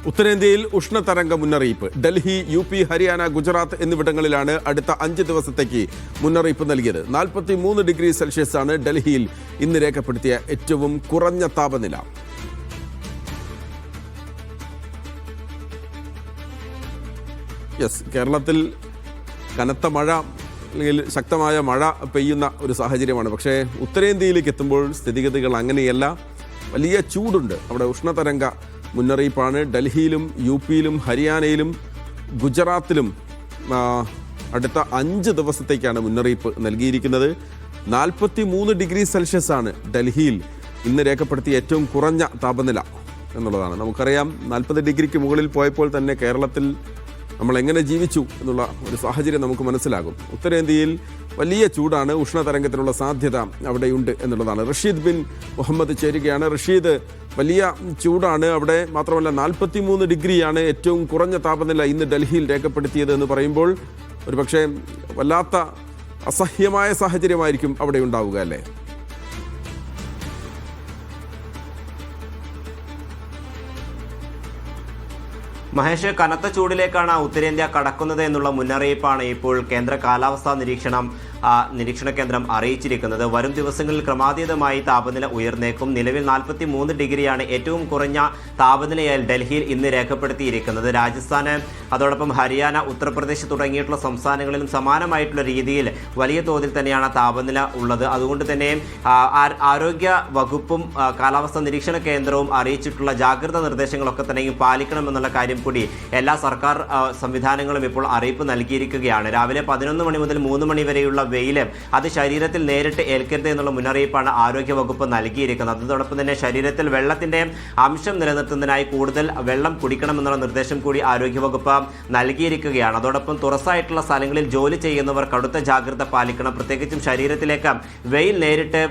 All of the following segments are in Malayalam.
ഉത്തരേന്ത്യയിൽ ഉഷ്ണതരംഗ മുന്നറിയിപ്പ്. ഡൽഹി, UP, ഹരിയാന, ഗുജറാത്ത് എന്നിവിടങ്ങളിലാണ് അടുത്ത 5 ദിവസത്തേക്ക് മുന്നറിയിപ്പ് നൽകിയത്. 43 ഡിഗ്രി സെൽഷ്യസ് ആണ് ഡൽഹിയിൽ ഇന്ന് രേഖപ്പെടുത്തിയ ഏറ്റവും കുറഞ്ഞ താപനില. കേരളത്തിൽ കനത്ത മഴ അല്ലെങ്കിൽ ശക്തമായ മഴ പെയ്യുന്ന ഒരു സാഹചര്യമാണ്. പക്ഷേ ഉത്തരേന്ത്യയിലേക്ക് എത്തുമ്പോൾ സ്ഥിതിഗതികൾ അങ്ങനെയല്ല. വലിയ ചൂടുണ്ട്. അവിടെ ഉഷ്ണതരംഗ മുന്നറിയിപ്പാണ്. ഡൽഹിയിലും UP യിലും ഹരിയാനയിലും ഗുജറാത്തിലും അടുത്ത 5 ദിവസത്തേക്കാണ് മുന്നറിയിപ്പ് നൽകിയിരിക്കുന്നത്. 43 ഡിഗ്രി സെൽഷ്യസ് ആണ് ഡൽഹിയിൽ ഇന്ന് രേഖപ്പെടുത്തിയ ഏറ്റവും കുറഞ്ഞ താപനില എന്നുള്ളതാണ്. നമുക്കറിയാം 40 ഡിഗ്രിക്ക് മുകളിൽ പോയപ്പോൾ തന്നെ കേരളത്തിൽ നമ്മൾ എങ്ങനെ ജീവിച്ചു എന്നുള്ള ഒരു സാഹചര്യം നമുക്ക് മനസ്സിലാകും. ഉത്തരേന്ത്യയിൽ വലിയ ചൂടാണ്. ഉഷ്ണതരംഗത്തിനുള്ള സാധ്യത അവിടെയുണ്ട് എന്നുള്ളതാണ്. റഷീദ് ബിൻ മുഹമ്മദ് ചേരുകയാണ്. റഷീദ്, വലിയ ചൂടാണ് അവിടെ. മാത്രമല്ല 43 ഡിഗ്രിയാണ് ഏറ്റവും കുറഞ്ഞ താപനില ഇന്ന് ഡൽഹിയിൽ രേഖപ്പെടുത്തിയത് എന്ന് പറയുമ്പോൾ ഒരുപക്ഷെ വല്ലാത്ത അസഹ്യമായ സാഹചര്യമായിരിക്കും അവിടെ ഉണ്ടാവുക, അല്ലേ? മഹേഷ്, കനത്ത ചൂടിലേക്കാണ് ഉത്തരേന്ത്യ കടക്കുന്നത് എന്നുള്ള മുന്നറിയിപ്പാണ് ഇപ്പോൾ കേന്ദ്ര കാലാവസ്ഥാ നിരീക്ഷണ കേന്ദ്രം അറിയിച്ചിരിക്കുന്നത്. വരും ദിവസങ്ങളിൽ ക്രമാതീതമായി താപനില ഉയർന്നേക്കും. നിലവിൽ 43 ഡിഗ്രിയാണ് ഏറ്റവും കുറഞ്ഞ താപനിലയായി ഡൽഹിയിൽ ഇന്ന് രേഖപ്പെടുത്തിയിരിക്കുന്നത്. രാജസ്ഥാന്, അതോടൊപ്പം ഹരിയാന, ഉത്തർപ്രദേശ് തുടങ്ങിയിട്ടുള്ള സംസ്ഥാനങ്ങളിലും സമാനമായിട്ടുള്ള രീതിയിൽ വലിയ തോതിൽ തന്നെയാണ് താപനില ഉള്ളത്. അതുകൊണ്ട് തന്നെ ആരോഗ്യ വകുപ്പും കാലാവസ്ഥാ നിരീക്ഷണ കേന്ദ്രവും അറിയിച്ചിട്ടുള്ള ജാഗ്രതാ നിർദ്ദേശങ്ങളൊക്കെ തന്നെയും പാലിക്കണമെന്നുള്ള കാര്യം കൂടി എല്ലാ സർക്കാർ സംവിധാനങ്ങളും ഇപ്പോൾ അറിയിപ്പ് നൽകിയിരിക്കുകയാണ്. രാവിലെ 11 മണി മുതൽ 3 മണി വരെയുള്ള വെയിൽ അത് ശരീരത്തിൽ നേരിട്ട് ഏൽക്കരുത് എന്നുള്ള മുന്നറിയിപ്പാണ് ആരോഗ്യവകുപ്പ് നൽകിയിരിക്കുന്നത്. അതോടൊപ്പം തന്നെ ശരീരത്തിൽ വെള്ളത്തിന്റെ അംശം നിലനിർത്തുന്നതിനായി കൂടുതൽ വെള്ളം കുടിക്കണമെന്നുള്ള നിർദ്ദേശം കൂടി ആരോഗ്യവകുപ്പ് നൽകിയിരിക്കുകയാണ്. അതോടൊപ്പം തുറസായിട്ടുള്ള സ്ഥലങ്ങളിൽ ജോലി ചെയ്യുന്നവർ കടുത്ത ജാഗ്രത പാലിക്കണം. പ്രത്യേകിച്ചും ശരീരത്തിലേക്ക് വെയിൽ നേരിട്ട്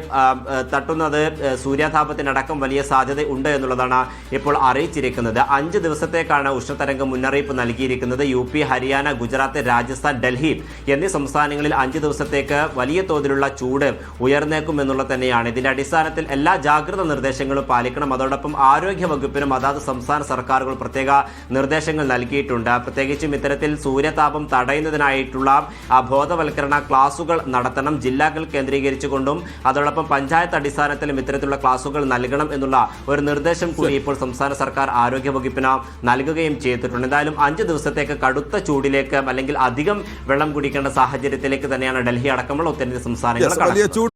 തട്ടുന്നത് സൂര്യാതാപത്തിനടക്കം വലിയ സാധ്യത ഉണ്ട് എന്നുള്ളതാണ് ഇപ്പോൾ അറിയിച്ചിരിക്കുന്നത്. 5 ദിവസത്തേക്കാണ് ഉഷ്ണതരംഗ മുന്നറിയിപ്പ് നൽകിയിരിക്കുന്നത്. UP, ഹരിയാന, ഗുജറാത്ത്, രാജസ്ഥാൻ, ഡൽഹി എന്നീ സംസ്ഥാനങ്ങളിൽ 5 ദിവസത്തേക്ക് വലിയ തോതിലുള്ള ചൂട് ഉയർന്നേക്കും എന്നുള്ളത് തന്നെയാണ്. ഇതിന്റെ അടിസ്ഥാനത്തിൽ എല്ലാ ജാഗ്രതാ നിർദ്ദേശങ്ങളും പാലിക്കണം. അതോടൊപ്പം ആരോഗ്യ വകുപ്പിനും അതാത് സംസ്ഥാന സർക്കാരുകൾ പ്രത്യേക നിർദ്ദേശങ്ങൾ നൽകിയിട്ടുണ്ട്. പ്രത്യേകിച്ചും ഇത്തരത്തിൽ സൂര്യതാപം തടയുന്നതിനായിട്ടുള്ള ബോധവൽക്കരണ ക്ലാസുകൾ നടത്തണം. ജില്ലകൾ കേന്ദ്രീകരിച്ചുകൊണ്ടും അതോടൊപ്പം പഞ്ചായത്ത് അടിസ്ഥാനത്തിലും ഇത്തരത്തിലുള്ള ക്ലാസുകൾ നൽകണം എന്നുള്ള ഒരു നിർദ്ദേശം കൂടി ഇപ്പോൾ സംസ്ഥാന സർക്കാർ ആരോഗ്യ വകുപ്പിന് നൽകുകയും ചെയ്തിട്ടുണ്ട്. എന്തായാലും 5 ദിവസത്തേക്ക് കടുത്ത ചൂടിലേക്ക് അല്ലെങ്കിൽ അധികം വെള്ളം കുടിക്കേണ്ട സാഹചര്യത്തിലേക്ക് തന്നെയാണ് ഡൽഹി അടക്കമുള്ള ഉത്തരേന്ത്യൻ സംസ്ഥാനങ്ങൾ.